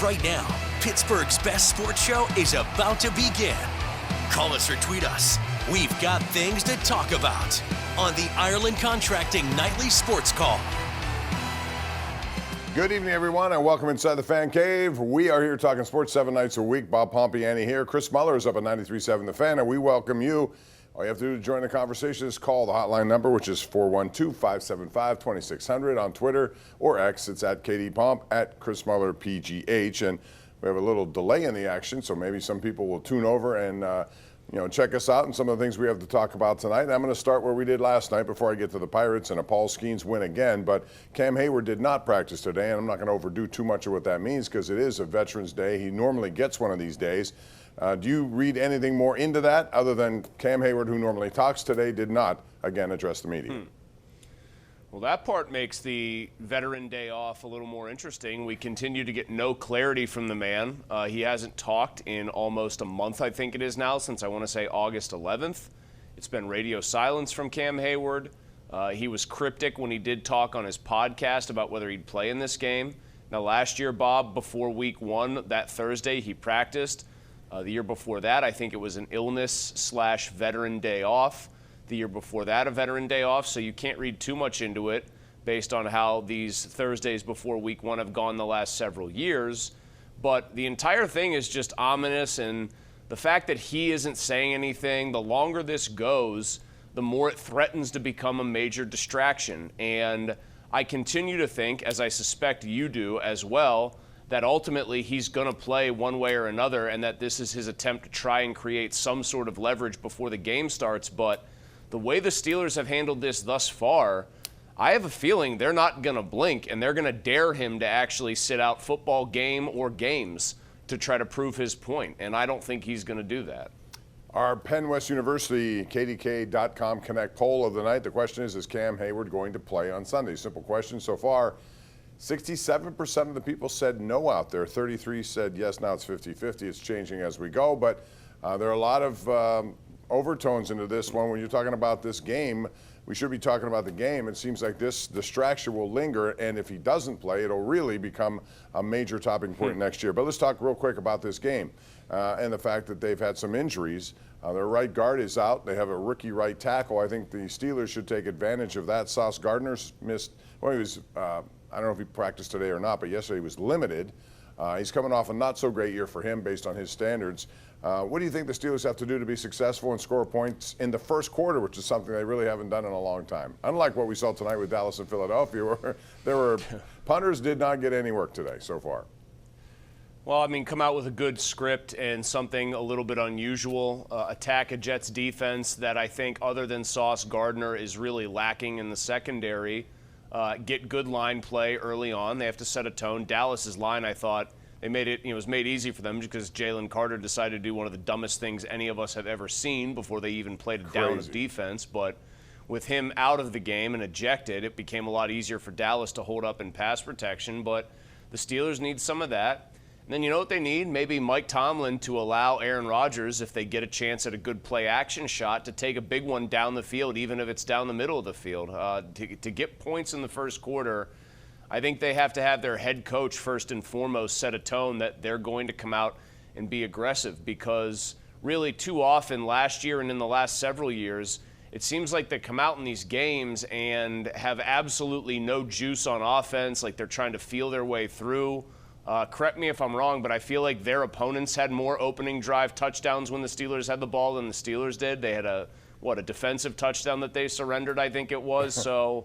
Right now, Pittsburgh's best sports show is about to begin. Call us or tweet us. We've got things to talk about on the Ireland Contracting Nightly Sports Call. Good evening, everyone, and welcome inside the Fan Cave. We are here talking sports 7 nights a week. Bob Pompeani here. Chris Mueller is up at 93.7 The Fan, and we welcome you. All you have to do to join the conversation is call the hotline number, which is 412-575-2600 on Twitter or X. It's at KDPomp, at Chris Mueller PGH. And we have a little delay in the action, so maybe some people will tune over and check us out and some of the things we have to talk about tonight. And I'm going to start where we did last night before I get to the Pirates and a Paul Skenes win again. But Cam Heyward did not practice today, and I'm not going to overdo too much of what that means because it is a Veterans Day. He normally gets one of these days. Do you read anything more into that other than Cam Heyward, who normally talks today, did not, again, address the media? Well, that part makes the Veteran Day off a little more interesting. We continue to get no clarity from the man. He hasn't talked in almost a month, I think it is now, since I want to say August 11th. It's been radio silence from Cam Heyward. He was cryptic when he did talk on his podcast about whether he'd play in this game. Now, last year, Bob, before week one, that Thursday, he practiced. The year before that, I think it was an illness/Veteran Day off. The year before that, a Veteran Day off, so you can't read too much into it based on how these Thursdays before week one have gone the last several years. But the entire thing is just ominous, and the fact that he isn't saying anything, the longer this goes, the more it threatens to become a major distraction. And I continue to think, as I suspect you do as well, that ultimately he's going to play one way or another and that this is his attempt to try and create some sort of leverage before the game starts. But the way the Steelers have handled this thus far, I have a feeling they're not going to blink and they're going to dare him to actually sit out football game or games to try to prove his point. And I don't think he's going to do that. Our Penn West University KDKA.com Connect poll of the night. The question is Cam Heyward going to play on Sunday? Simple question so far. 67% of the people said no out there. 33 said yes. Now it's 50-50. It's changing as we go. But there are a lot of overtones into this one. When you're talking about this game, we should be talking about the game. It seems like this distraction will linger, and if he doesn't play, it'll really become a major topping point next year. But let's talk real quick about this game and the fact that they've had some injuries. Their right guard is out. They have a rookie right tackle. I think the Steelers should take advantage of that. Sauce Gardner's missed, well, he was, I don't know if he practiced today or not, but yesterday he was limited. He's coming off a not-so-great year for him based on his standards. What do you think the Steelers have to do to be successful and score points in the first quarter, which is something they really haven't done in a long time? Unlike what we saw tonight with Dallas and Philadelphia, where there were punters did not get any work today so far. Well, I mean, come out with a good script and something a little bit unusual. Attack a Jets defense that I think, other than Sauce Gardner, is really lacking in the secondary. Get good line play early on. They have to set a tone. Dallas's line, I thought, they made it. It was made easy for them because Jalen Carter decided to do one of the dumbest things any of us have ever seen before they even played a down of defense. But with him out of the game and ejected, it became a lot easier for Dallas to hold up in pass protection. But the Steelers need some of that. And then you know what they need? Maybe Mike Tomlin to allow Aaron Rodgers, if they get a chance at a good play-action shot, to take a big one down the field, even if it's down the middle of the field. To get points in the first quarter, I think they have to have their head coach first and foremost set a tone that they're going to come out and be aggressive, because really too often last year and in the last several years, it seems like they come out in these games and have absolutely no juice on offense, like they're trying to feel their way through. Correct me if I'm wrong, but I feel like their opponents had more opening drive touchdowns when the Steelers had the ball than the Steelers did. They had a defensive touchdown that they surrendered, I think it was. So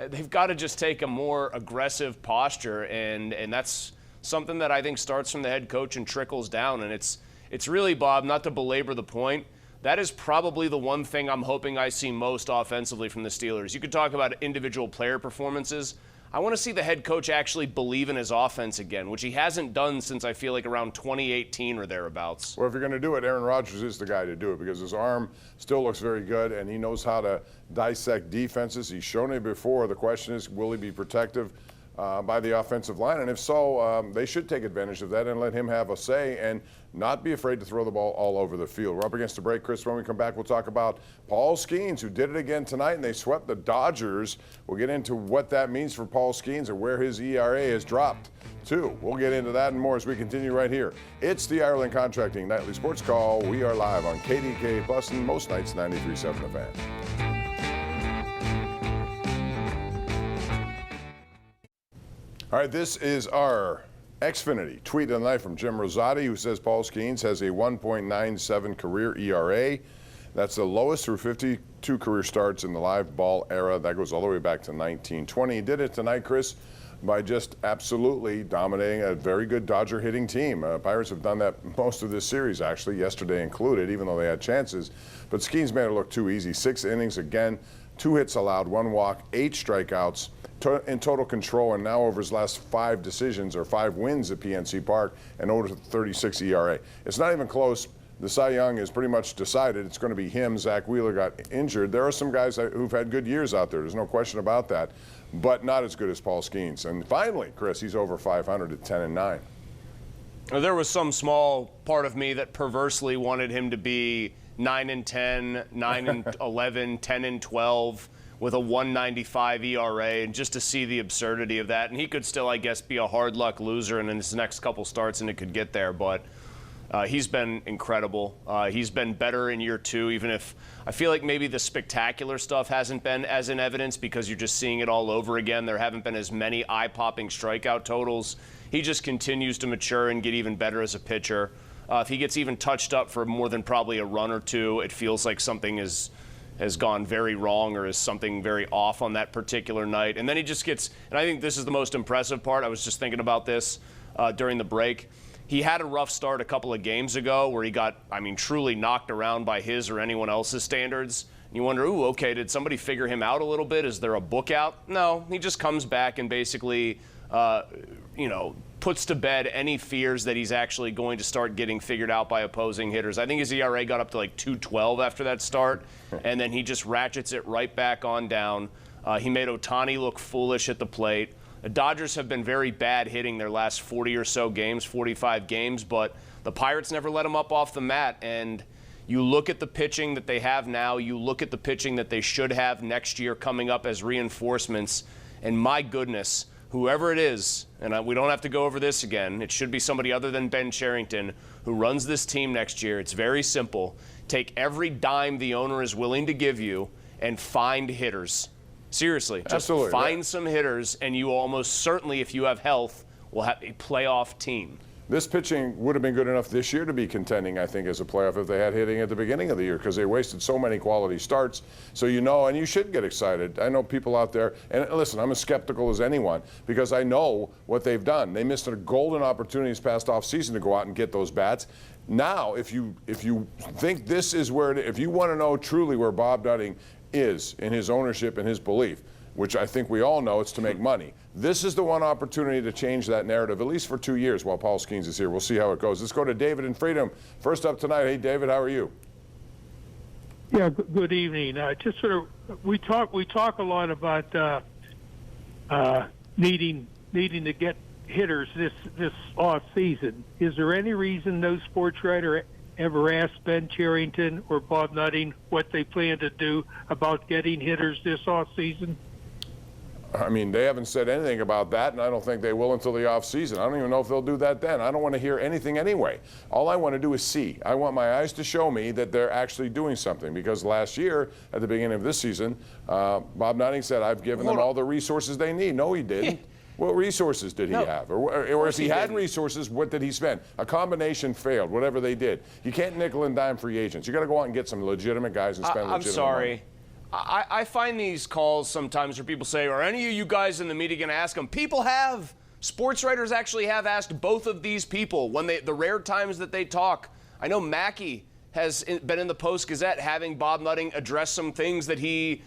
they've got to just take a more aggressive posture, and that's something that I think starts from the head coach and trickles down. And it's really, Bob, not to belabor the point, that is probably the one thing I'm hoping I see most offensively from the Steelers. You could talk about individual player performances. I want to see the head coach actually believe in his offense again, which he hasn't done since I feel like around 2018 or thereabouts. Well, if you're going to do it, Aaron Rodgers is the guy to do it because his arm still looks very good and he knows how to dissect defenses. He's shown it before. The question is, will he be protective by the offensive line. And if so, they should take advantage of that and let him have a say and not be afraid to throw the ball all over the field. We're up against the break, Chris. When we come back, we'll talk about Paul Skenes, who did it again tonight, and they swept the Dodgers. We'll get into what that means for Paul Skenes and where his ERA has dropped to. We'll get into that and more as we continue right here. It's the Ireland Contracting Nightly Sports Call. We are live on KDKA Plus and most nights 93.7 The Fan. All right, this is our Xfinity tweet of the night from Jim Rosati, who says Paul Skenes has a 1.97 career ERA. That's the lowest through 52 career starts in the live ball era. That goes all the way back to 1920. He did it tonight, Chris, by just absolutely dominating a very good Dodger hitting team. Pirates have done that most of this series, actually, yesterday included, even though they had chances. But Skenes made it look too easy. 6 innings again, 2 hits allowed, 1 walk, 8 strikeouts. In total control, and now over his last 5 decisions or 5 wins at PNC Park, and over 36 ERA. It's not even close. The Cy Young is pretty much decided. It's going to be him. Zach Wheeler got injured. There are some guys who've had good years out there. There's no question about that, but not as good as Paul Skenes. And finally, Chris, he's over 500 at 10-9. There was some small part of me that perversely wanted him to be 9-10, 9-11, 10-12. With a 1.95 ERA, and just to see the absurdity of that. And he could still, I guess, be a hard luck loser in his next couple starts, and it could get there. But he's been incredible. He's been better in year 2, even if I feel like maybe the spectacular stuff hasn't been as in evidence because you're just seeing it all over again. There haven't been as many eye-popping strikeout totals. He just continues to mature and get even better as a pitcher. If he gets even touched up for more than probably a run or 2, it feels like something has gone very wrong or is something very off on that particular night. And then he just gets, and I think this is the most impressive part. I was just thinking about this during the break. He had a rough start a couple of games ago where he got, truly knocked around by his or anyone else's standards. And you wonder, ooh, okay, did somebody figure him out a little bit? Is there a book out? No, he just comes back and basically, puts to bed any fears that he's actually going to start getting figured out by opposing hitters. I think his ERA got up to like 2.12 after that start, and then he just ratchets it right back on down. He made Ohtani look foolish at the plate. The Dodgers have been very bad hitting their last 40 or so games, 45 games, but the Pirates never let them up off the mat. And you look at the pitching that they have now, you look at the pitching that they should have next year coming up as reinforcements, and my goodness, whoever it is, and we don't have to go over this again, it should be somebody other than Ben Cherington who runs this team next year. It's very simple. Take every dime the owner is willing to give you and find hitters. Seriously, just find some hitters, and you almost certainly, if you have health, will have a playoff team. This pitching would have been good enough this year to be contending, I think, as a playoff if they had hitting at the beginning of the year because they wasted so many quality starts. So and you should get excited. I know people out there, and listen, I'm as skeptical as anyone because I know what they've done. They missed a golden opportunity this past offseason to go out and get those bats. Now, if you think this is where, if you want to know truly where Bob Nutting is in his ownership and his belief, which I think we all know it's to make money. This is the one opportunity to change that narrative, at least for 2 years while Paul Skenes is here. We'll see how it goes. Let's go to David in Freedom. First up tonight. Hey, David, how are you? Yeah, good evening. Just sort of, we talk a lot about needing to get hitters this off season. Is there any reason no sports writer ever asked Ben Cherington or Bob Nutting what they plan to do about getting hitters this off season? They haven't said anything about that, and I don't think they will until the offseason. I don't even know if they'll do that then. I don't want to hear anything anyway. All I want to do is see. I want my eyes to show me that they're actually doing something, because last year, at the beginning of this season, Bob Nutting said, I've given them all the resources they need. No, he didn't. What resources did he have? Or if he had resources, what did he spend? A combination failed, whatever they did. You can't nickel and dime free agents. You got to go out and get some legitimate guys and spend legitimate money. I find these calls sometimes where people say, are any of you guys in the media going to ask them? People have. Sports writers actually have asked both of these people when the rare times that they talk. I know Mackey has been in the Post-Gazette having Bob Nutting address some things that he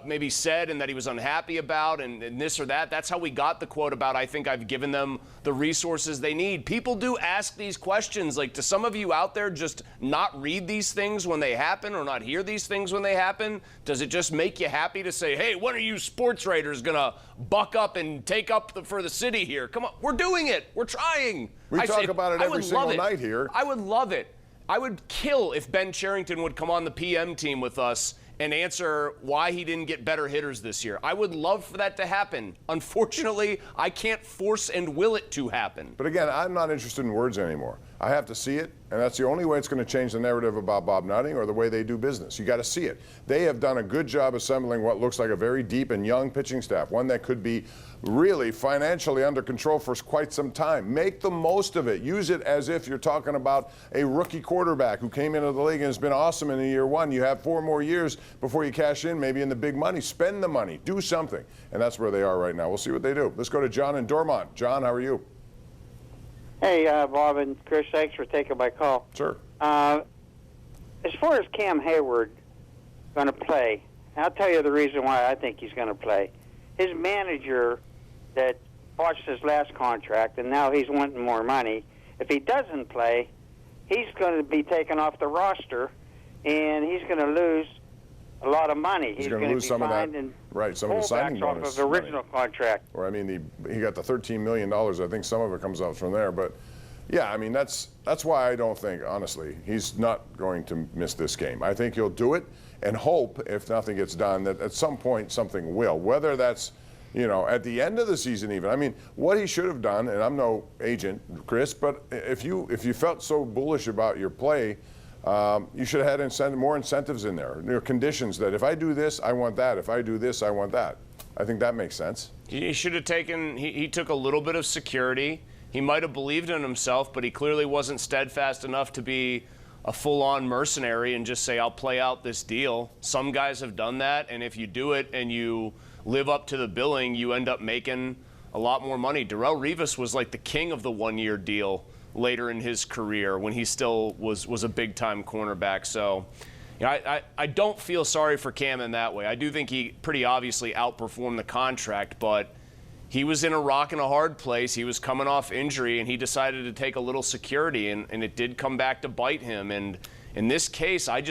maybe said and that he was unhappy about and this or that. That's how we got the quote about, I think I've given them the resources they need. People do ask these questions. Like, do some of you out there just not read these things when they happen or not hear these things when they happen? Does it just make you happy to say, hey, when are you sports writers going to buck up and take up for the city here? Come on, we're doing it. We're trying. We talk about it every single night here. I would love it. I would kill if Ben Cherington would come on the PM team with us and answer why he didn't get better hitters this year. I would love for that to happen. Unfortunately, I can't force and will it to happen. But again, I'm not interested in words anymore. I have to see it, and that's the only way it's going to change the narrative about Bob Nutting or the way they do business. You got to see it. They have done a good job assembling what looks like a very deep and young pitching staff, one that could be really financially under control for quite some time. Make the most of it. Use it as if you're talking about a rookie quarterback who came into the league and has been awesome in year one. You have 4 more years before you cash in, maybe in the big money. Spend the money. Do something. And that's where they are right now. We'll see what they do. Let's go to John in Dormont. John, how are you? Hey, Bob and Chris, thanks for taking my call. Sure. As far as Cam Heyward going to play, I'll tell you the reason why I think he's going to play. His manager that botched his last contract, and now he's wanting more money. If he doesn't play, he's going to be taken off the roster, and he's going to lose a lot of money. He's going to lose some of that, right? Some of the signing bonus off of the original contract. Or I mean, he got the $13 million. I think some of it comes out from there. But yeah, I mean that's why I don't think, honestly, he's not going to miss this game. I think he'll do it and hope, if nothing gets done, that at some point something will. Whether that's, you know, at the end of the season even. I mean, what he should have done, and I'm no agent, Chris, but if you felt so bullish about your play, you should have had more incentives in there. There are conditions that if I do this, I want that. If I do this, I want that. I think that makes sense. He should have taken, he took a little bit of security. He might have believed in himself, but he clearly wasn't steadfast enough to be a full-on mercenary and just say, I'll play out this deal. Some guys have done that, and if you do it and you live up to the billing, you end up making a lot more money. Darrelle Revis was like the king of the one-year deal later in his career when he still was a big-time cornerback. So, you know, I don't feel sorry for Cam in that way. I do think he pretty obviously outperformed the contract, but he was in a rock and a hard place. He was coming off injury, and he decided to take a little security, and it did come back to bite him. And in this case, I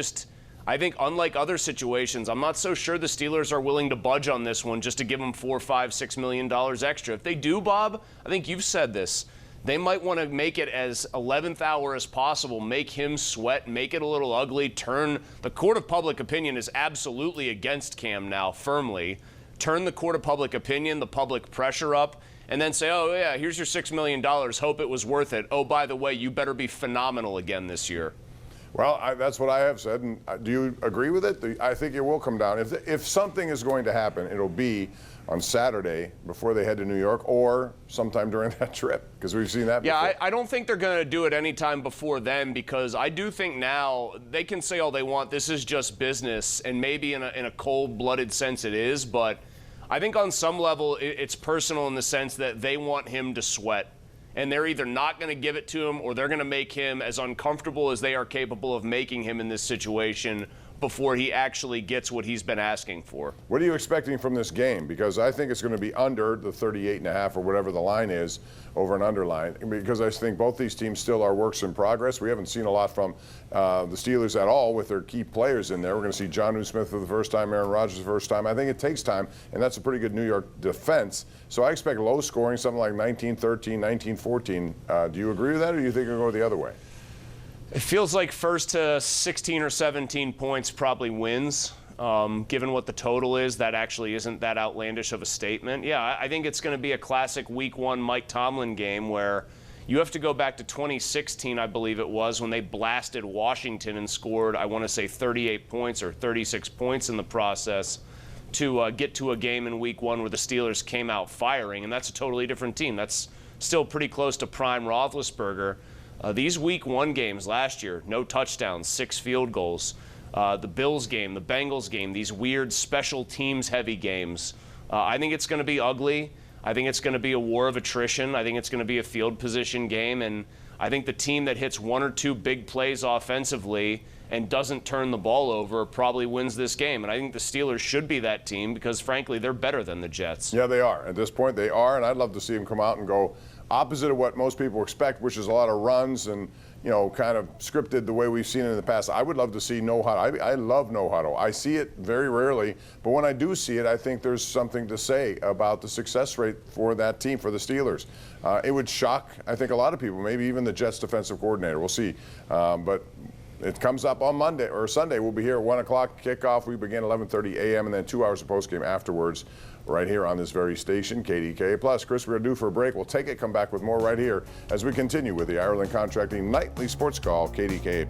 think unlike other situations, I'm not so sure the Steelers are willing to budge on this one just to give him $4, $5, $6 million extra. If they do, Bob, I think you've said this, they might want to make it as 11th hour as possible, make him sweat, make it a little ugly, turn the court of public opinion is absolutely against Cam now, firmly. Turn the court of public opinion, the public pressure up, and then say, oh, yeah, here's your $6 million. Hope it was worth it. Oh, by the way, you better be phenomenal again this year. Well, that's what I have said. And do you agree with it? I think it will come down. If something is going to happen, it'll be on Saturday before they head to New York or sometime during that trip, because we've seen that before. Yeah, I don't think they're going to do it anytime before then, because I do think now they can say all they want. This is just business, and maybe in a cold-blooded sense it is, but I think on some level it's personal in the sense that they want him to sweat. And they're either not going to give it to him or they're going to make him as uncomfortable as they are capable of making him in this situation before he actually gets what he's been asking for. What are you expecting from this game? Because I think it's going to be under the 38.5 or whatever the line is, over an underline, because I think both these teams still are works in progress. We haven't seen a lot from the Steelers at all with their key players in there. We're going to see Jonnu Smith for the first time, Aaron Rodgers for the first time. I think it takes time, and that's a pretty good New York defense. So I expect low scoring, something like 19-13, 19-14. Do you agree with that, or do you think it'll go the other way? It feels like first to 16 or 17 points probably wins. Given what the total is, that actually isn't that outlandish of a statement. Yeah, I think it's going to be a classic Week 1 Mike Tomlin game where you have to go back to 2016, I believe it was, when they blasted Washington and scored, I want to say 38 points or 36 points in the process to get to a game in Week 1 where the Steelers came out firing, and that's a totally different team. That's still pretty close to prime Roethlisberger. These Week 1 games last year, no touchdowns, 6 field goals. The Bills game, the Bengals game, these weird special teams heavy games. I think it's going to be ugly. I think it's going to be a war of attrition. I think it's going to be a field position game, and I think the team that hits one or two big plays offensively and doesn't turn the ball over probably wins this game. And I think the Steelers should be that team because, frankly, they're better than the Jets. Yeah, they are. At this point, they are, and I'd love to see them come out and go opposite of what most people expect, which is a lot of runs and, you know, kind of scripted the way we've seen it in the past. I would love to see no huddle. I love no huddle. I see it very rarely, but when I do see it, I think there's something to say about the success rate for that team, for the Steelers. It would shock, I think, a lot of people, maybe even the Jets defensive coordinator. We'll see. But it comes up on Monday or Sunday. We'll be here at 1 o'clock kickoff. We begin 11:30 a.m. and then 2 hours of postgame afterwards right here on this very station, KDKA+. Chris, we're due for a break. We'll take it, come back with more right here as we continue with the Ireland Contracting Nightly Sports Call, KDKA+.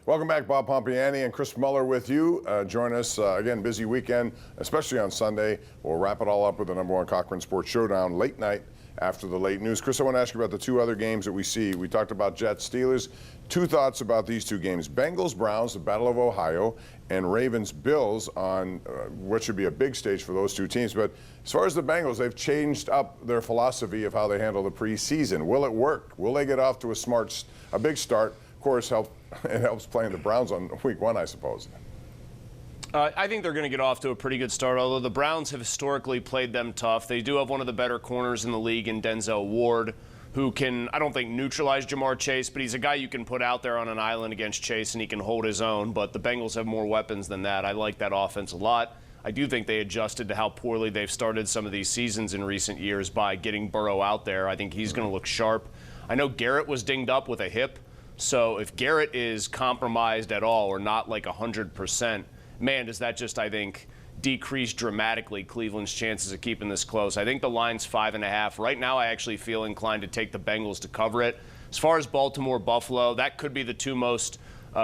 Welcome back, Bob Pompeani and Chris Mueller with you. Join us again, busy weekend, especially on Sunday. We'll wrap it all up with the #1 Cochran Sports Showdown late night after the late news. Chris, I want to ask you about the two other games that we see. We talked about Jets, Steelers. Two thoughts about these two games. Bengals, Browns, the Battle of Ohio, and Ravens, Bills on what should be a big stage for those two teams. But as far as the Bengals, they've changed up their philosophy of how they handle the preseason. Will it work? Will they get off to a big start? Of course, it helps playing the Browns on week 1, I suppose. I think they're going to get off to a pretty good start, although the Browns have historically played them tough. They do have one of the better corners in the league in Denzel Ward, who can, I don't think, neutralize Jamar Chase, but he's a guy you can put out there on an island against Chase and he can hold his own. But the Bengals have more weapons than that. I like that offense a lot. I do think they adjusted to how poorly they've started some of these seasons in recent years by getting Burrow out there. I think he's going to look sharp. I know Garrett was dinged up with a hip. So if Garrett is compromised at all or not like 100%, man, does that just, I think, decrease dramatically Cleveland's chances of keeping this close. I think the line's 5.5. Right now, I actually feel inclined to take the Bengals to cover it. As far as Baltimore, Buffalo, that could be the two most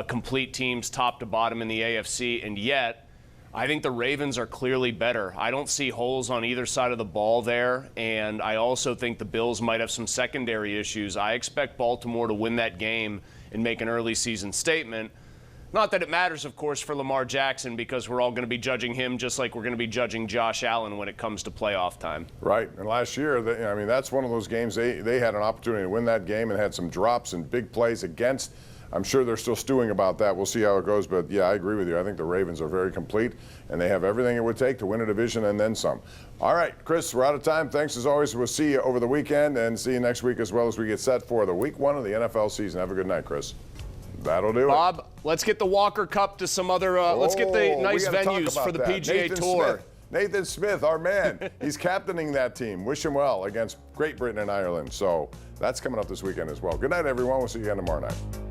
complete teams top to bottom in the AFC, and yet I think the Ravens are clearly better. I don't see holes on either side of the ball there, and I also think the Bills might have some secondary issues. I expect Baltimore to win that game and make an early season statement. Not that it matters, of course, for Lamar Jackson because we're all going to be judging him just like we're going to be judging Josh Allen when it comes to playoff time. Right. And last year, I mean, that's one of those games they had an opportunity to win that game and had some drops and big plays against. I'm sure they're still stewing about that. We'll see how it goes. But, yeah, I agree with you. I think the Ravens are very complete, and they have everything it would take to win a division and then some. All right, Chris, we're out of time. Thanks, as always. We'll see you over the weekend and see you next week as well as we get set for the week 1 of the NFL season. Have a good night, Chris. That'll do it. Bob, let's get the Walker Cup to some other let's get the nice venues for the PGA Tour. Nathan Smith, our man. He's captaining that team. Wish him well against Great Britain and Ireland. So that's coming up this weekend as well. Good night, everyone. We'll see you again tomorrow night.